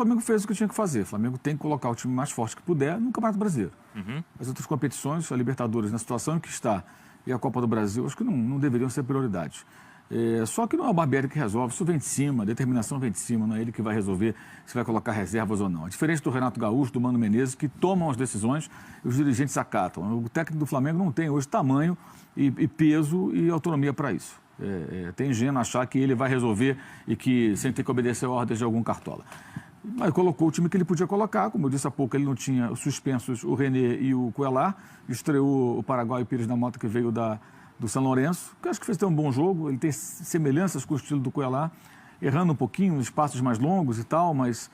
Flamengo fez o que tinha que fazer. O Flamengo tem que colocar o time mais forte que puder no Campeonato Brasileiro. As outras competições, a Libertadores, na situação em que está, e a Copa do Brasil, acho que não deveriam ser prioridades. Só que não é o Barbieri que resolve, isso vem de cima, a determinação vem de cima, não é ele que vai resolver se vai colocar reservas ou não. É diferente do Renato Gaúcho, do Mano Menezes, que tomam as decisões e os dirigentes acatam. O técnico do Flamengo não tem hoje tamanho e peso e autonomia para isso. Tem ingênuo achar que ele vai resolver e que sem ter que obedecer ordens de algum cartola. Mas colocou o time que ele podia colocar, como eu disse há pouco, ele não tinha os suspensos, o René e o Cuellar, estreou o Paraguai Pires da Mota, que veio do São Lourenço, que acho que fez até um bom jogo, ele tem semelhanças com o estilo do Cuellar, errando um pouquinho, em espaços mais longos e tal, mas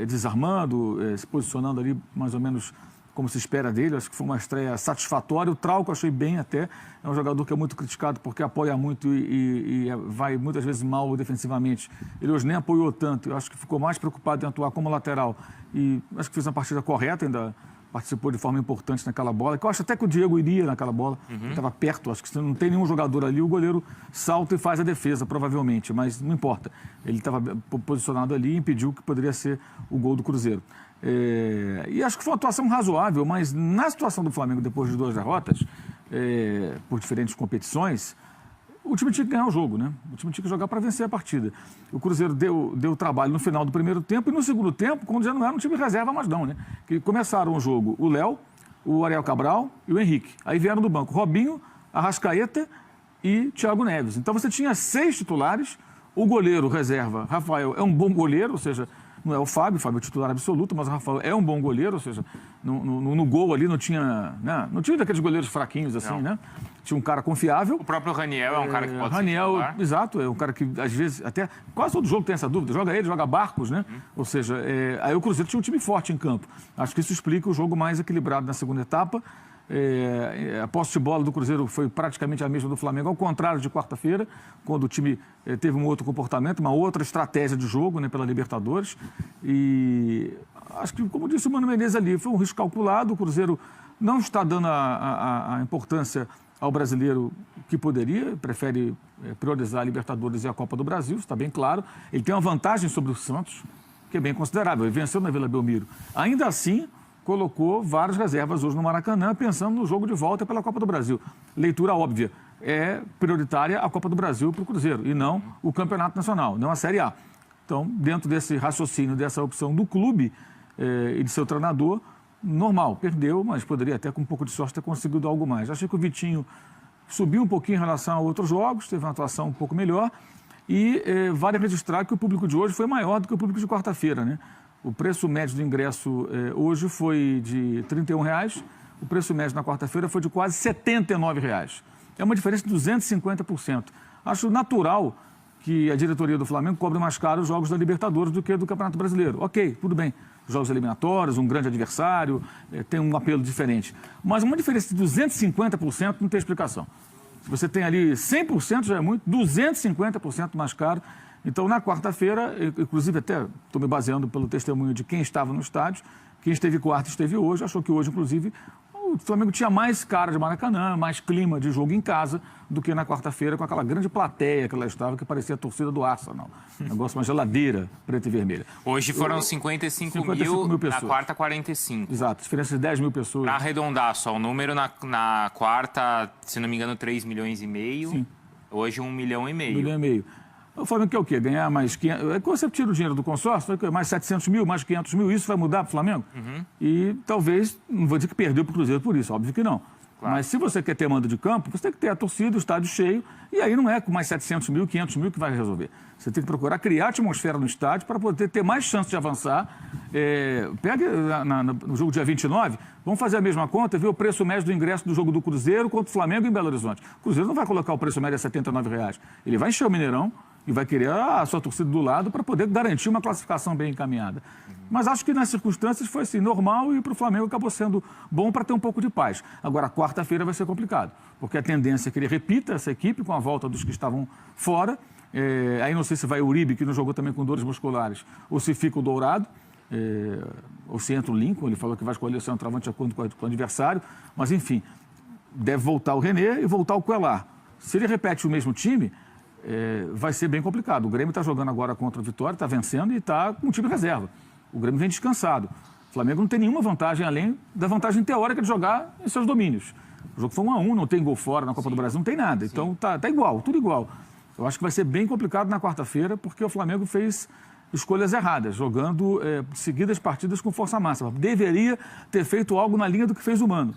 desarmando, se posicionando ali mais ou menos como se espera dele. Acho que foi uma estreia satisfatória. O Trauco achei bem até, é um jogador que é muito criticado porque apoia muito e vai muitas vezes mal defensivamente. Ele hoje nem apoiou tanto, eu acho que ficou mais preocupado em atuar como lateral e acho que fez uma partida correta, ainda participou de forma importante naquela bola, que eu acho até que o Diego iria naquela bola, estava perto, acho que se não tem nenhum jogador ali, o goleiro salta e faz a defesa, provavelmente, mas não importa. Ele estava posicionado ali e impediu que poderia ser o gol do Cruzeiro. E acho que foi uma atuação razoável, mas na situação do Flamengo, depois de 2 derrotas, por diferentes competições, o time tinha que ganhar o jogo, né? O time tinha que jogar para vencer a partida. O Cruzeiro deu trabalho no final do primeiro tempo e no segundo tempo, quando já não era um time reserva mais não, né? Que começaram o jogo o Léo, o Ariel Cabral e o Henrique. Aí vieram do banco Robinho, Arrascaeta e Thiago Neves. Então você tinha 6 titulares, o goleiro reserva, Rafael, é um bom goleiro, ou seja, não é o Fábio é o titular absoluto, mas o Rafael é um bom goleiro, ou seja, no gol ali não tinha daqueles goleiros fraquinhos assim, né? Tinha um cara confiável. O próprio Raniel é um cara que pode ser titular. Exato, é um cara que às vezes, até quase todo jogo tem essa dúvida, joga ele, joga Barcos, né? Ou seja, aí o Cruzeiro tinha um time forte em campo. Acho que isso explica o jogo mais equilibrado na segunda etapa. A posse de bola do Cruzeiro foi praticamente a mesma do Flamengo, ao contrário de quarta-feira, quando o time teve um outro comportamento, uma outra estratégia de jogo, né, pela Libertadores. E acho que, como disse o Mano Menezes ali, foi um risco calculado. O Cruzeiro não está dando a importância ao brasileiro que poderia, prefere priorizar a Libertadores e a Copa do Brasil, está bem claro. Ele tem uma vantagem sobre o Santos, que é bem considerável, ele venceu na Vila Belmiro. Ainda assim, colocou várias reservas hoje no Maracanã, pensando no jogo de volta pela Copa do Brasil. Leitura óbvia, é prioritária a Copa do Brasil para o Cruzeiro, e não o Campeonato Nacional, não a Série A. Então, dentro desse raciocínio, dessa opção do clube e de seu treinador, normal, perdeu, mas poderia até com um pouco de sorte ter conseguido algo mais. Achei que o Vitinho subiu um pouquinho em relação a outros jogos, teve uma atuação um pouco melhor, e vale registrar que o público de hoje foi maior do que o público de quarta-feira, né? O preço médio do ingresso hoje foi de R$ 31,00, o preço médio na quarta-feira foi de quase R$ 79,00. É uma diferença de 250%. Acho natural que a diretoria do Flamengo cobre mais caro os jogos da Libertadores do que do Campeonato Brasileiro. Ok, tudo bem. Jogos eliminatórios, um grande adversário, tem um apelo diferente. Mas uma diferença de 250% não tem explicação. Se você tem ali 100% já é muito, 250% mais caro. Então, na quarta-feira, inclusive até estou me baseando pelo testemunho de quem estava no estádio, quem esteve quarta esteve hoje, achou que hoje, inclusive, o Flamengo tinha mais cara de Maracanã, mais clima de jogo em casa do que na quarta-feira, com aquela grande plateia que ela estava, que parecia a torcida do Arsenal. Negócio, uma geladeira preta e vermelha. Hoje foram 55 mil pessoas. Na quarta, 45. Exato, diferença de 10 mil pessoas. Para arredondar só, o número na quarta, se não me engano, 3,5 milhões. Sim. Hoje 1,5 milhão. 1,5 milhão. O Flamengo quer o quê? Ganhar mais 500... Quando você tira o dinheiro do consórcio, mais 700 mil, mais 500 mil, isso vai mudar para o Flamengo? E talvez, não vou dizer que perdeu para o Cruzeiro por isso, óbvio que não. Claro. Mas se você quer ter mando de campo, você tem que ter a torcida, o estádio cheio, e aí não é com mais 700 mil, 500 mil que vai resolver. Você tem que procurar criar atmosfera no estádio para poder ter mais chance de avançar. Pega no jogo dia 29, vamos fazer a mesma conta, ver o preço médio do ingresso do jogo do Cruzeiro contra o Flamengo em Belo Horizonte. O Cruzeiro não vai colocar o preço médio a R$ 79,00. Ele vai encher o Mineirão e vai querer a sua torcida do lado para poder garantir uma classificação bem encaminhada. Mas acho que nas circunstâncias foi assim, normal, e para o Flamengo acabou sendo bom para ter um pouco de paz. Agora, quarta-feira vai ser complicado, porque a tendência é que ele repita essa equipe com a volta dos que estavam fora. Aí não sei se vai o Uribe, que não jogou também com dores musculares, ou se fica o Dourado, ou se entra o Lincoln. Ele falou que vai escolher o centroavante de acordo com o adversário, mas enfim, deve voltar o René e voltar o Cuellar. Se ele repete o mesmo time, vai ser bem complicado. O Grêmio está jogando agora contra o Vitória, está vencendo e está com um time reserva. O Grêmio vem descansado. O Flamengo não tem nenhuma vantagem além da vantagem teórica de jogar em seus domínios. O jogo foi 1-1, não tem gol fora na Copa do Brasil, não tem nada. Então tá igual, tudo igual. Eu acho que vai ser bem complicado na quarta-feira, porque o Flamengo fez escolhas erradas, jogando seguidas partidas com força máxima. Deveria ter feito algo na linha do que fez o Mano,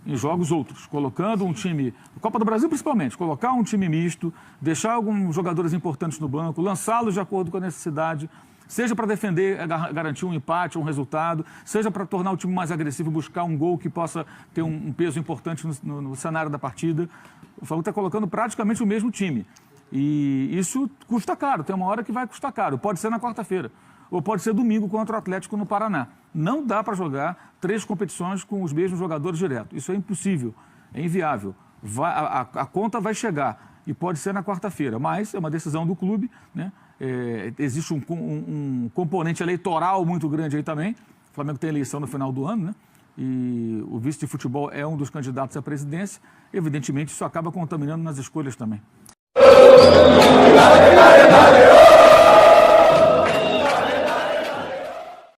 em jogos outros, colocando um time, Copa do Brasil principalmente, colocar um time misto, deixar alguns jogadores importantes no banco, lançá-los de acordo com a necessidade, seja para defender, garantir um empate, um resultado, seja para tornar o time mais agressivo, buscar um gol que possa ter um peso importante no cenário da partida. O Flamengo está colocando praticamente o mesmo time. E isso custa caro, tem uma hora que vai custar caro. Pode ser na quarta-feira, ou pode ser domingo contra o Atlético no Paraná. Não dá para jogar 3 competições com os mesmos jogadores direto. Isso é impossível, é inviável. A conta vai chegar e pode ser na quarta-feira, mas é uma decisão do clube, né? Existe um componente eleitoral muito grande aí também. O Flamengo tem eleição no final do ano, né? E o vice de futebol é um dos candidatos à presidência. Evidentemente, isso acaba contaminando nas escolhas também.